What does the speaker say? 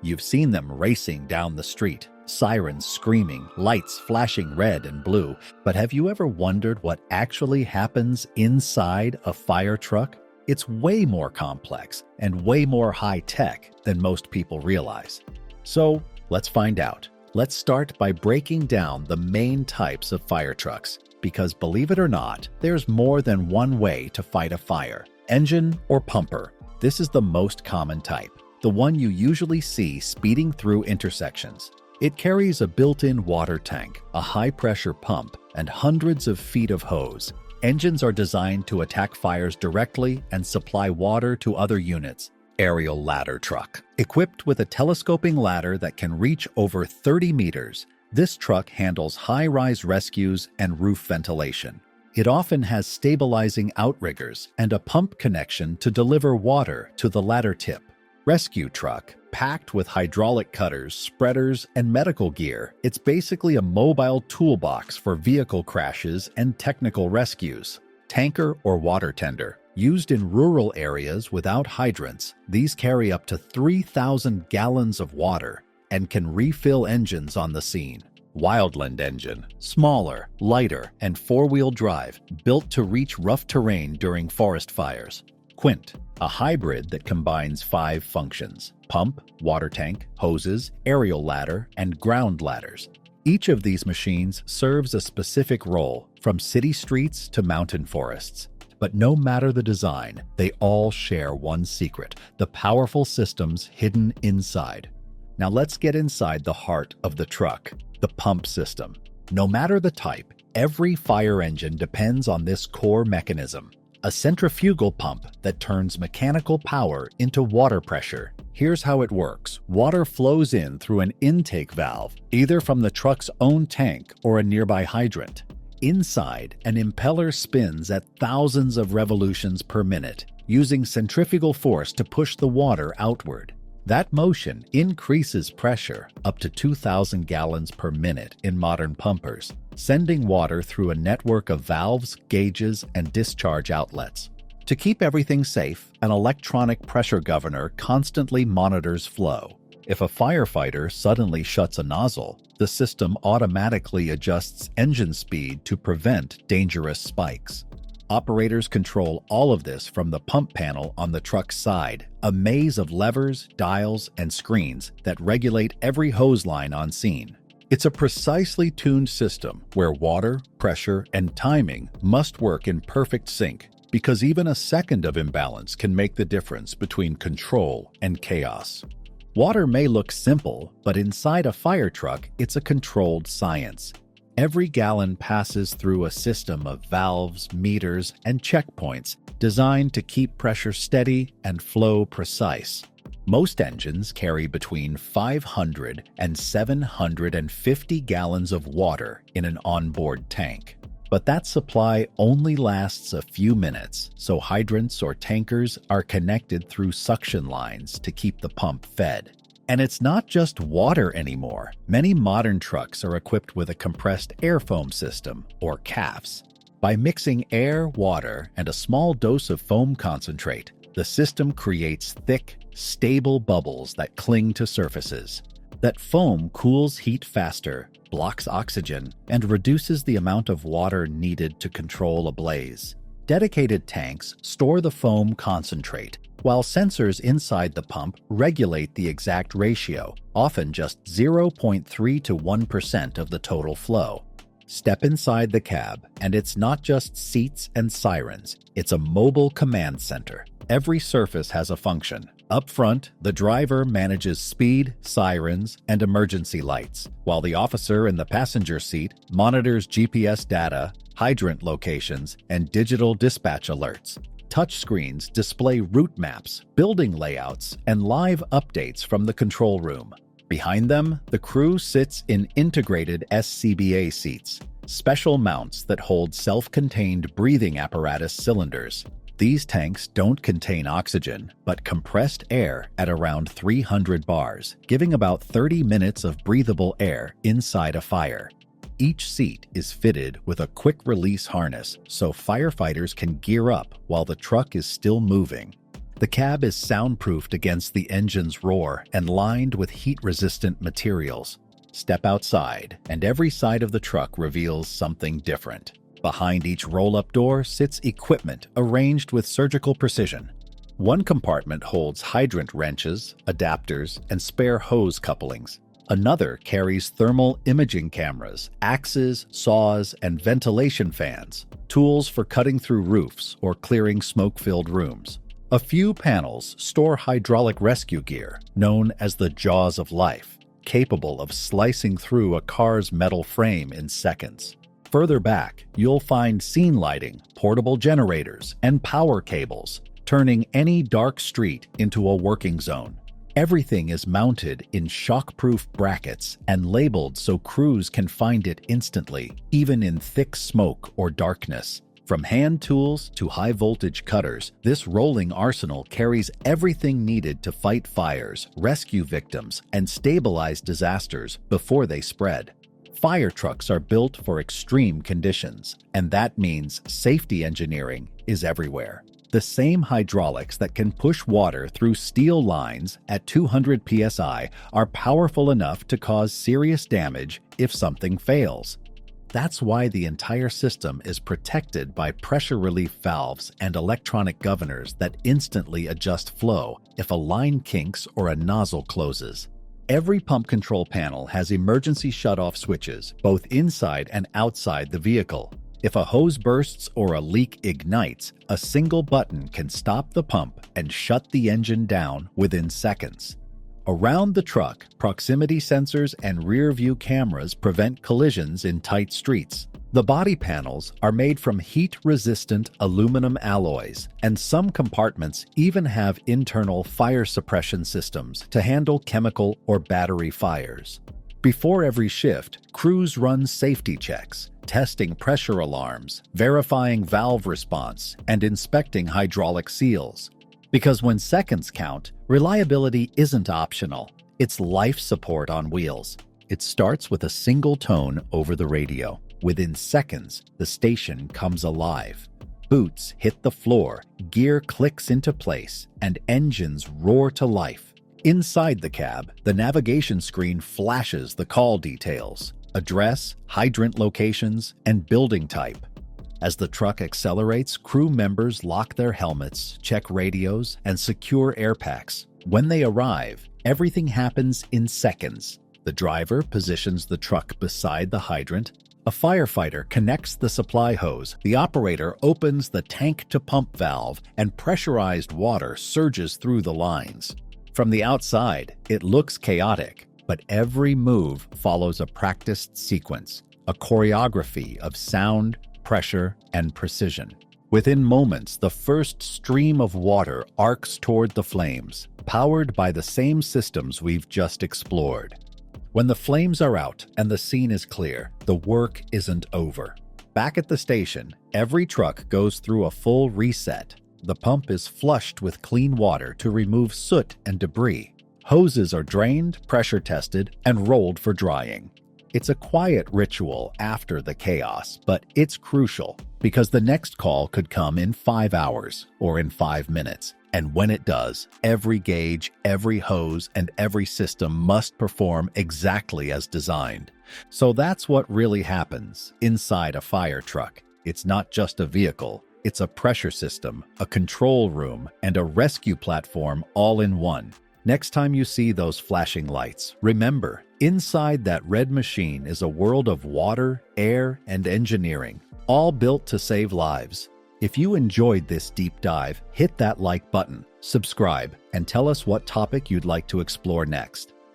You've seen them racing down the street, sirens screaming, lights flashing red and blue. But have you ever wondered what actually happens inside a fire truck? It's way more complex and way more high-tech than most people realize. So let's find out. Let's start by breaking down the main types of fire trucks, because believe it or not, there's more than one way to fight a fire. Engine or pumper. This is the most common type, the one you usually see speeding through intersections. It carries a built-in water tank, a high-pressure pump, and hundreds of feet of hose. Engines are designed to attack fires directly and supply water to other units. Aerial ladder truck. Equipped with a telescoping ladder that can reach over 30 meters, this truck handles high-rise rescues and roof ventilation. It often has stabilizing outriggers and a pump connection to deliver water to the ladder tip. Rescue truck. Packed with hydraulic cutters, spreaders, and medical gear, it's basically a mobile toolbox for vehicle crashes and technical rescues. Tanker or water tender. Used in rural areas without hydrants, these carry up to 3,000 gallons of water and can refill engines on the scene. Wildland engine. Smaller, lighter, and four-wheel drive, built to reach rough terrain during forest fires. Quint. A hybrid that combines 5 functions: pump, water tank, hoses, aerial ladder, and ground ladders. Each of these machines serves a specific role, from city streets to mountain forests. But no matter the design, they all share one secret: the powerful systems hidden inside. Now let's get inside the heart of the truck, the pump system. No matter the type, every fire engine depends on this core mechanism: a centrifugal pump that turns mechanical power into water pressure. Here's how it works. Water flows in through an intake valve, either from the truck's own tank or a nearby hydrant. Inside, an impeller spins at thousands of revolutions per minute, using centrifugal force to push the water outward. That motion increases pressure up to 2,000 gallons per minute in modern pumpers, sending water through a network of valves, gauges, and discharge outlets. To keep everything safe, an electronic pressure governor constantly monitors flow. If a firefighter suddenly shuts a nozzle, the system automatically adjusts engine speed to prevent dangerous spikes. Operators control all of this from the pump panel on the truck's side, a maze of levers, dials, and screens that regulate every hose line on scene. It's a precisely tuned system where water, pressure, and timing must work in perfect sync, because even a second of imbalance can make the difference between control and chaos. Water may look simple, but inside a fire truck, it's a controlled science. Every gallon passes through a system of valves, meters, and checkpoints designed to keep pressure steady and flow precise. Most engines carry between 500 and 750 gallons of water in an onboard tank. But that supply only lasts a few minutes, so hydrants or tankers are connected through suction lines to keep the pump fed. And it's not just water anymore. Many modern trucks are equipped with a compressed air foam system, or CAFs. By mixing air, water, and a small dose of foam concentrate, the system creates thick, stable bubbles that cling to surfaces. That foam cools heat faster, blocks oxygen, and reduces the amount of water needed to control a blaze. Dedicated tanks store the foam concentrate, while sensors inside the pump regulate the exact ratio, often just 0.3 to 1% of the total flow. Step inside the cab, and it's not just seats and sirens, it's a mobile command center. Every surface has a function. Up front, the driver manages speed, sirens, and emergency lights, while the officer in the passenger seat monitors GPS data, hydrant locations, and digital dispatch alerts. Touchscreens display route maps, building layouts, and live updates from the control room. Behind them, the crew sits in integrated SCBA seats, special mounts that hold self-contained breathing apparatus cylinders. These tanks don't contain oxygen, but compressed air at around 300 bars, giving about 30 minutes of breathable air inside a fire. Each seat is fitted with a quick-release harness so firefighters can gear up while the truck is still moving. The cab is soundproofed against the engine's roar and lined with heat-resistant materials. Step outside, and every side of the truck reveals something different. Behind each roll-up door sits equipment arranged with surgical precision. One compartment holds hydrant wrenches, adapters, and spare hose couplings. Another carries thermal imaging cameras, axes, saws, and ventilation fans, tools for cutting through roofs or clearing smoke-filled rooms. A few panels store hydraulic rescue gear, known as the jaws of life, capable of slicing through a car's metal frame in seconds. Further back, you'll find scene lighting, portable generators, and power cables, turning any dark street into a working zone. Everything is mounted in shockproof brackets and labeled so crews can find it instantly, even in thick smoke or darkness. From hand tools to high-voltage cutters, this rolling arsenal carries everything needed to fight fires, rescue victims, and stabilize disasters before they spread. Fire trucks are built for extreme conditions, and that means safety engineering is everywhere. The same hydraulics that can push water through steel lines at 200 psi are powerful enough to cause serious damage if something fails. That's why the entire system is protected by pressure relief valves and electronic governors that instantly adjust flow if a line kinks or a nozzle closes. Every pump control panel has emergency shutoff switches, both inside and outside the vehicle. If a hose bursts or a leak ignites, a single button can stop the pump and shut the engine down within seconds. Around the truck, proximity sensors and rear-view cameras prevent collisions in tight streets. The body panels are made from heat-resistant aluminum alloys, and some compartments even have internal fire suppression systems to handle chemical or battery fires. Before every shift, crews run safety checks, testing pressure alarms, verifying valve response, and inspecting hydraulic seals. Because when seconds count, reliability isn't optional. It's life support on wheels. It starts with a single tone over the radio. Within seconds, the station comes alive. Boots hit the floor, gear clicks into place, and engines roar to life. Inside the cab, the navigation screen flashes the call details, address, hydrant locations, and building type. As the truck accelerates, crew members lock their helmets, check radios, and secure air packs. When they arrive, everything happens in seconds. The driver positions the truck beside the hydrant. A firefighter connects the supply hose. The operator opens the tank-to-pump valve, and pressurized water surges through the lines. From the outside, it looks chaotic, but every move follows a practiced sequence, a choreography of sound, pressure, and precision. Within moments, the first stream of water arcs toward the flames, powered by the same systems we've just explored. When the flames are out and the scene is clear, the work isn't over. Back at the station, every truck goes through a full reset. The pump is flushed with clean water to remove soot and debris. Hoses are drained, pressure tested, and rolled for drying. It's a quiet ritual after the chaos, but it's crucial because the next call could come in 5 hours or in 5 minutes. And when it does, every gauge, every hose, and every system must perform exactly as designed. So that's what really happens inside a fire truck. It's not just a vehicle. It's a pressure system, a control room, and a rescue platform all in one. Next time you see those flashing lights, remember, inside that red machine is a world of water, air, and engineering, all built to save lives. If you enjoyed this deep dive, hit that like button, subscribe, and tell us what topic you'd like to explore next.